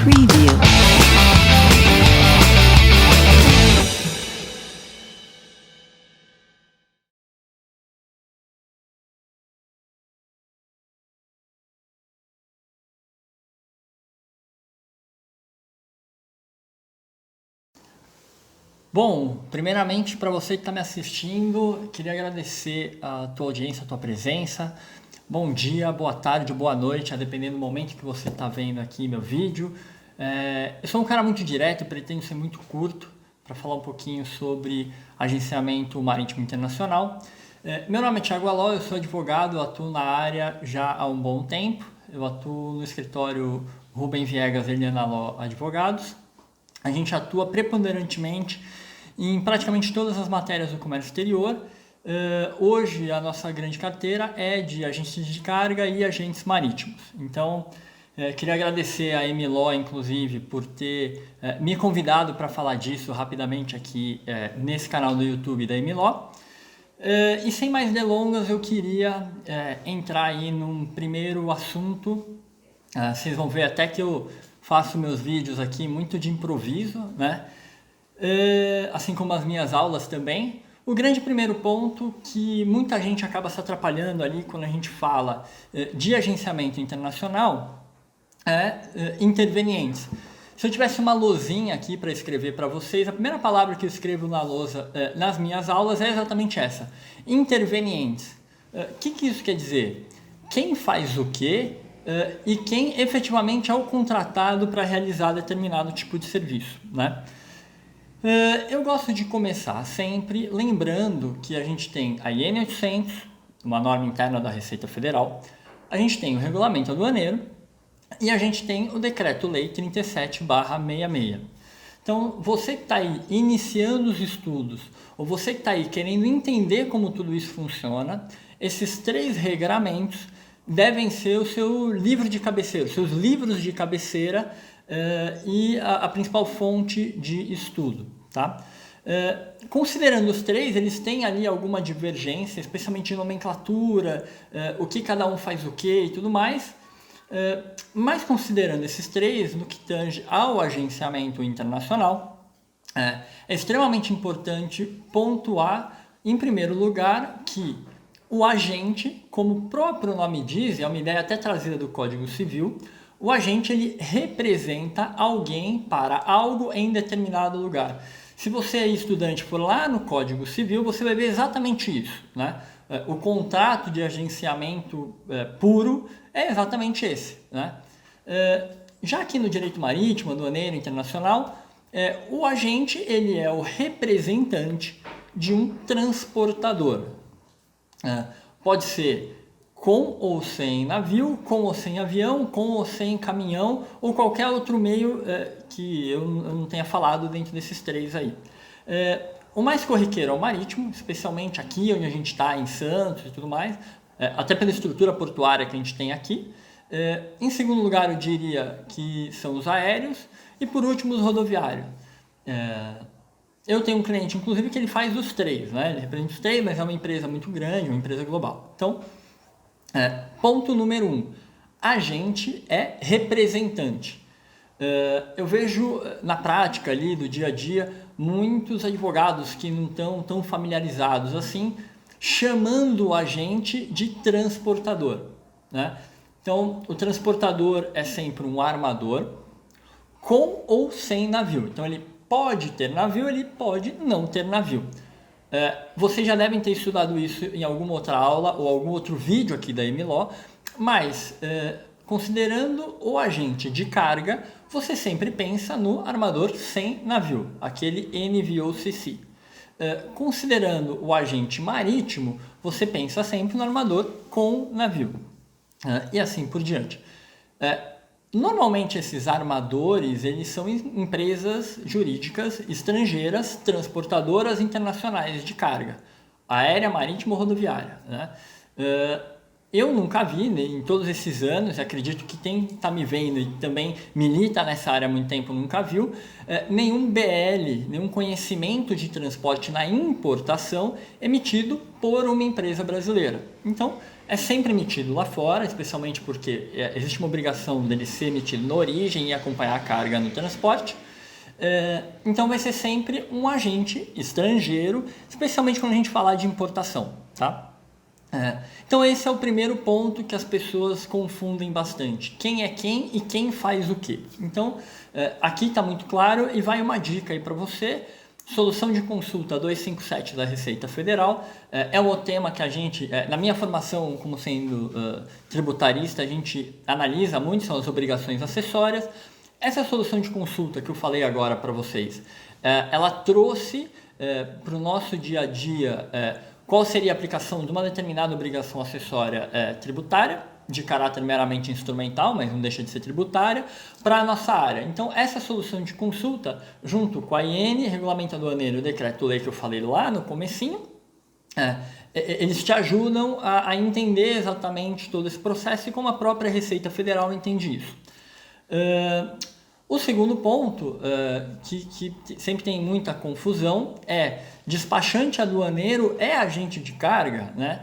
Preview. Bom, primeiramente para você que está me assistindo, queria agradecer a tua audiência, a tua presença. Bom dia, boa tarde, boa noite, a dependendo do momento que você está vendo aqui meu vídeo. Eu sou um cara muito direto, pretendo ser muito curto para falar um pouquinho sobre agenciamento marítimo internacional. Meu nome é Thiago Aló, eu sou advogado, atuo na área já há um bom tempo. Eu atuo no escritório Rubem Viegas Eliana Aló Advogados. A gente atua preponderantemente em praticamente todas as matérias do comércio exterior. Hoje a nossa grande carteira é de agentes de carga e agentes marítimos. Então, queria agradecer a Emiló, inclusive, por ter me convidado para falar disso rapidamente aqui nesse canal do YouTube da Emiló. E sem mais delongas, eu queria entrar aí num primeiro assunto. Vocês vão ver até que eu faço meus vídeos aqui muito de improviso, né? Assim como as minhas aulas também. O grande primeiro ponto que muita gente acaba se atrapalhando ali quando a gente fala de agenciamento internacional é intervenientes. Se eu tivesse uma lousinha aqui para escrever para vocês, a primeira palavra que eu escrevo na lousa nas minhas aulas é exatamente essa: intervenientes. O que isso quer dizer? Quem faz o quê? E quem efetivamente é o contratado para realizar determinado tipo de serviço, né? Eu gosto de começar sempre lembrando que a gente tem a IN 800, uma norma interna da Receita Federal, a gente tem o Regulamento Aduaneiro e a gente tem o Decreto-Lei 37/66. Então, você que está aí iniciando os estudos, ou você que está aí querendo entender como tudo isso funciona, esses três regramentos devem ser o seu livro de cabeceira, os seus livros de cabeceira e a principal fonte de estudo, tá? Considerando os três, eles têm ali alguma divergência, especialmente em nomenclatura, o que cada um faz o que e tudo mais, mas considerando esses três, no que tange ao agenciamento internacional, é extremamente importante pontuar, em primeiro lugar, que o agente, como o próprio nome diz, é uma ideia até trazida do Código Civil, o agente ele representa alguém para algo em determinado lugar. Se você é estudante for lá no Código Civil, você vai ver exatamente isso, né? O contrato de agenciamento puro é exatamente esse, né? Já aqui no direito marítimo, aduaneiro, internacional, o agente ele é o representante de um transportador. Pode ser com ou sem navio, com ou sem avião, com ou sem caminhão ou qualquer outro meio que eu não tenha falado dentro desses três aí. O mais corriqueiro é o marítimo, especialmente aqui onde a gente está, em Santos e tudo mais, até pela estrutura portuária que a gente tem aqui. Em segundo lugar, eu diria que são os aéreos e por último os rodoviários. Eu tenho um cliente, inclusive, que ele faz os três, né? Ele representa os três, mas é uma empresa muito grande, uma empresa global. Então, ponto número 1, agente é representante. Eu vejo na prática ali do dia a dia muitos advogados que não estão tão familiarizados assim, chamando o agente de transportador, né? Então, o transportador é sempre um armador com ou sem navio. Então, ele pode ter navio, ele pode não ter navio. Vocês já devem ter estudado isso em alguma outra aula ou algum outro vídeo aqui da Emiló, mas considerando o agente de carga, você sempre pensa no armador sem navio, aquele NVOCC. Considerando o agente marítimo, você pensa sempre no armador com navio. E assim por diante. Normalmente esses armadores eles são empresas jurídicas estrangeiras transportadoras internacionais de carga, aérea, marítima ou rodoviária, né? eu nunca vi, né, em todos esses anos, acredito que quem está me vendo e também milita nessa área há muito tempo nunca viu, nenhum BL, nenhum conhecimento de transporte na importação emitido por uma empresa brasileira. Então, é sempre emitido lá fora, especialmente porque existe uma obrigação dele ser emitido na origem e acompanhar a carga no transporte. Então vai ser sempre um agente estrangeiro, especialmente quando a gente falar de importação, tá? Então esse é o primeiro ponto que as pessoas confundem bastante. Quem é quem e quem faz o quê? Então aqui está muito claro e vai uma dica aí para você. Solução de consulta 257 da Receita Federal é o tema que a gente, na minha formação como sendo tributarista, a gente analisa muito, são as obrigações acessórias. Essa solução de consulta que eu falei agora para vocês, ela trouxe para o nosso dia a dia qual seria a aplicação de uma determinada obrigação acessória tributária, de caráter meramente instrumental, mas não deixa de ser tributária, para a nossa área. Então, essa solução de consulta, junto com a IN, Regulamento Aduaneiro e o Decreto-Lei que eu falei lá no comecinho, eles te ajudam a entender exatamente todo esse processo e como a própria Receita Federal entende isso. O segundo ponto, que sempre tem muita confusão, é despachante aduaneiro é agente de carga, né?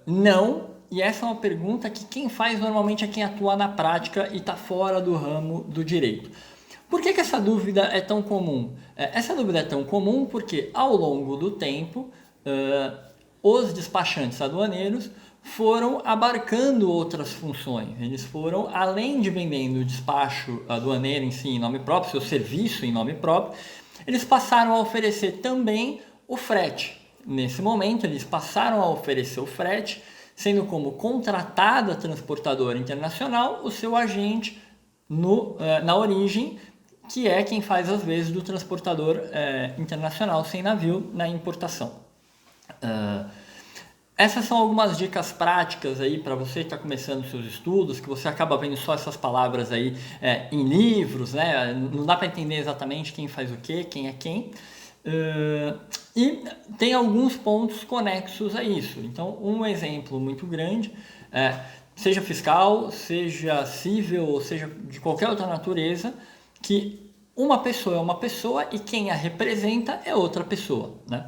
Não, e essa é uma pergunta que quem faz normalmente é quem atua na prática e está fora do ramo do direito. Por que essa dúvida é tão comum? Essa dúvida é tão comum porque ao longo do tempo, os despachantes aduaneiros foram abarcando outras funções. Eles foram, além de vendendo o despacho aduaneiro em si, em nome próprio, seu serviço em nome próprio, eles passaram a oferecer também o frete. Nesse momento, eles passaram a oferecer o frete, sendo como contratada transportadora internacional o seu agente na origem, que é quem faz as vezes do transportador internacional sem navio na importação. Essas são algumas dicas práticas aí para você que está começando seus estudos, que você acaba vendo só essas palavras aí em livros, né? Não dá para entender exatamente quem faz o quê, quem é quem. E tem alguns pontos conexos a isso. Então, um exemplo muito grande, seja fiscal, seja civil, ou seja de qualquer outra natureza, que uma pessoa é uma pessoa e quem a representa é outra pessoa, né?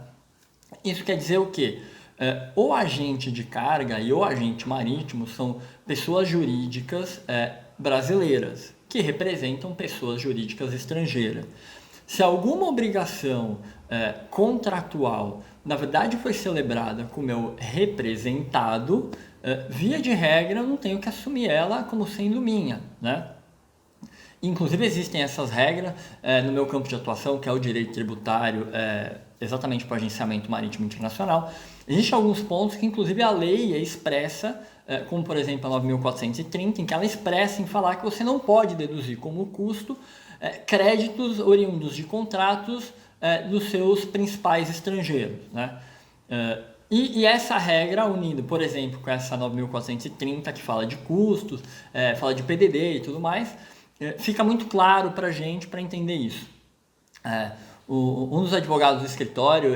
Isso quer dizer o quê? O agente de carga e o agente marítimo são pessoas jurídicas brasileiras que representam pessoas jurídicas estrangeiras. Se alguma obrigação contratual, na verdade, foi celebrada com o meu representado, via de regra, eu não tenho que assumir ela como sendo minha, né? Inclusive existem essas regras no meu campo de atuação, que é o direito tributário, exatamente para o agenciamento marítimo internacional. Existem alguns pontos que inclusive a lei é expressa, como por exemplo a 9.430, em que ela expressa em falar que você não pode deduzir como custo créditos oriundos de contratos dos seus principais estrangeiros, né? E essa regra unida, por exemplo, com essa 9.430 que fala de custos, fala de PDD e tudo mais, fica muito claro para a gente para entender isso. Um dos advogados do escritório,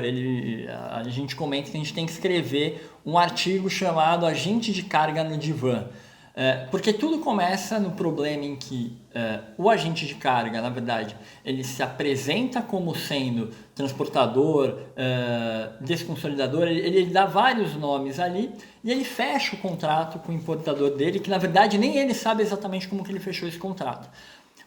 a gente comenta que a gente tem que escrever um artigo chamado Agente de Carga no Divã. Porque tudo começa no problema em que o agente de carga, na verdade, ele se apresenta como sendo transportador, desconsolidador, ele dá vários nomes ali e ele fecha o contrato com o importador dele, que na verdade nem ele sabe exatamente como que ele fechou esse contrato.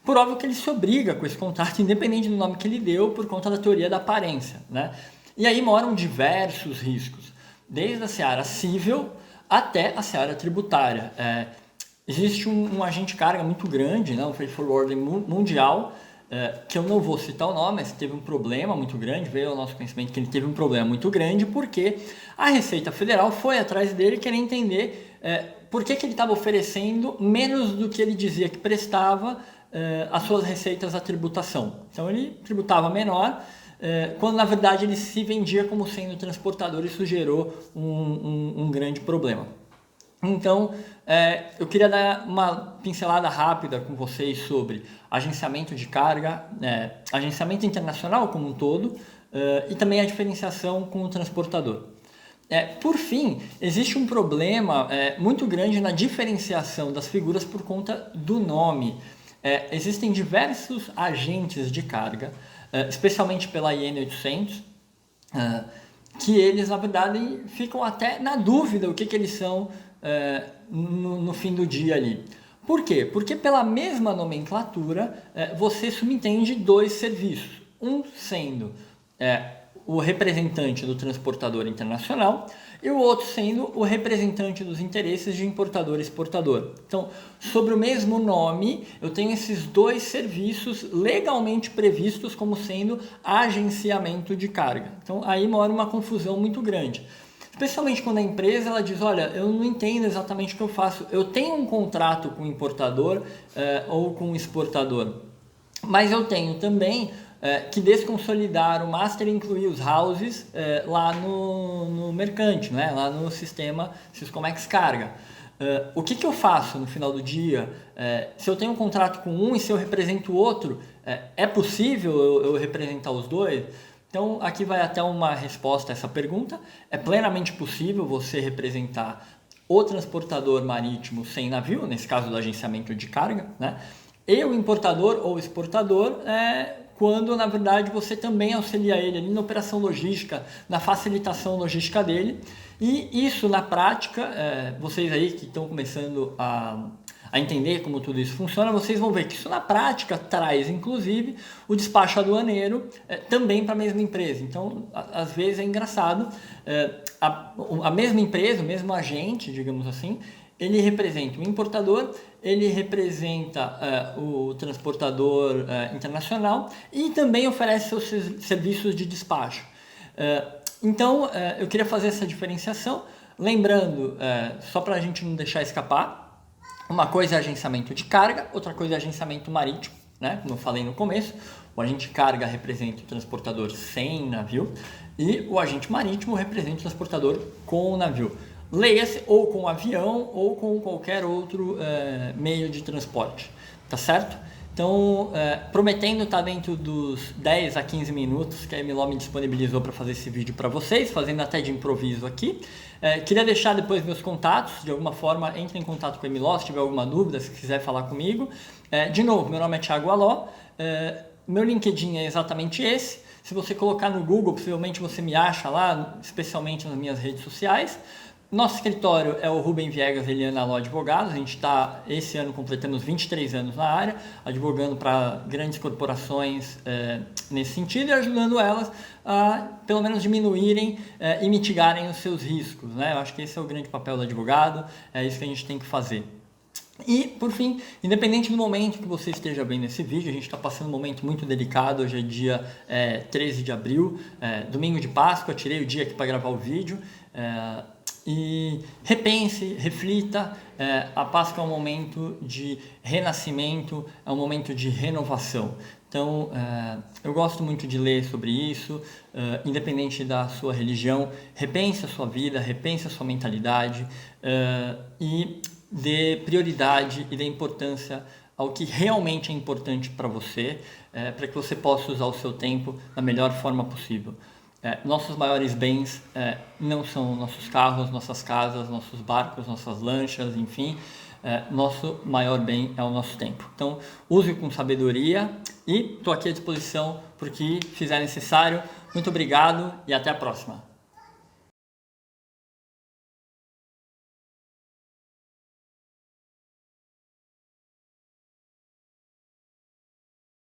Por óbvio que ele se obriga com esse contrato, independente do nome que ele deu, por conta da teoria da aparência, né? E aí moram diversos riscos, desde a seara civil até a seara tributária. Existe um agente de carga muito grande, né, um freight forwarder mundial, que eu não vou citar o nome, mas teve um problema muito grande, veio ao nosso conhecimento que ele teve um problema muito grande, porque a Receita Federal foi atrás dele querer entender por que ele estava oferecendo menos do que ele dizia que prestava as suas receitas à tributação. Então ele tributava menor, quando na verdade ele se vendia como sendo transportador, e isso gerou um grande problema. Então, eu queria dar uma pincelada rápida com vocês sobre agenciamento de carga, agenciamento internacional como um todo, e também a diferenciação com o transportador. Por fim, existe um problema muito grande na diferenciação das figuras por conta do nome. Existem diversos agentes de carga, especialmente pela IN 800, que eles, na verdade, ficam até na dúvida o que eles são no fim do dia ali. Por quê? Porque pela mesma nomenclatura, você subentende dois serviços. Um sendo o representante do transportador internacional e o outro sendo o representante dos interesses de importador e exportador. Então, sobre o mesmo nome, eu tenho esses dois serviços legalmente previstos como sendo agenciamento de carga. Então, aí mora uma confusão muito grande. Especialmente quando a empresa ela diz, olha, eu não entendo exatamente o que eu faço. Eu tenho um contrato com o importador ou com o exportador, mas eu tenho também que desconsolidar o master e incluir os houses lá no mercante, né? Lá no sistema Syscomex Carga. O que eu faço no final do dia? Se eu tenho um contrato com um e se eu represento o outro, é possível eu representar os dois? Então, aqui vai até uma resposta a essa pergunta. É plenamente possível você representar o transportador marítimo sem navio, nesse caso do agenciamento de carga, né? E o importador ou exportador, quando na verdade você também auxilia ele ali na operação logística, na facilitação logística dele. E isso na prática, vocês aí que estão começando a entender como tudo isso funciona, vocês vão ver que isso na prática traz inclusive o despacho aduaneiro também para a mesma empresa. Então, às vezes é engraçado, a mesma empresa, o mesmo agente, digamos assim, ele representa o importador, ele representa o transportador internacional e também oferece seus serviços de despacho. Então, eu queria fazer essa diferenciação, lembrando, só para a gente não deixar escapar, uma coisa é agenciamento de carga, outra coisa é agenciamento marítimo, né? Como eu falei no começo, o agente de carga representa o transportador sem navio e o agente marítimo representa o transportador com o navio. Leia-se ou com avião ou com qualquer outro meio de transporte, tá certo? Então, prometendo estar dentro dos 10 a 15 minutos que a Emiló me disponibilizou para fazer esse vídeo para vocês, fazendo até de improviso aqui. Queria deixar depois meus contatos, de alguma forma entre em contato com a Emiló se tiver alguma dúvida, se quiser falar comigo. De novo, meu nome é Thiago Aló, meu LinkedIn é exatamente esse. Se você colocar no Google, possivelmente você me acha lá, especialmente nas minhas redes sociais. Nosso escritório é o Rubem Viegas Eliana Aló Advogados. A gente está, esse ano, completando os 23 anos na área, advogando para grandes corporações nesse sentido e ajudando elas a, pelo menos, diminuírem e mitigarem os seus riscos, né? Eu acho que esse é o grande papel do advogado, é isso que a gente tem que fazer. E, por fim, independente do momento que você esteja vendo esse vídeo, a gente está passando um momento muito delicado. Hoje é dia 13 de abril, domingo de Páscoa, tirei o dia aqui para gravar o vídeo. E repense, reflita, a Páscoa é um momento de renascimento, é um momento de renovação. Então, eu gosto muito de ler sobre isso, independente da sua religião, repense a sua vida, repense a sua mentalidade e dê prioridade e dê importância ao que realmente é importante para você, para que você possa usar o seu tempo da melhor forma possível. Nossos maiores bens não são nossos carros, nossas casas, nossos barcos, nossas lanchas, enfim. Nosso maior bem é o nosso tempo. Então, use com sabedoria e estou aqui à disposição para o que fizer necessário. Muito obrigado e até a próxima.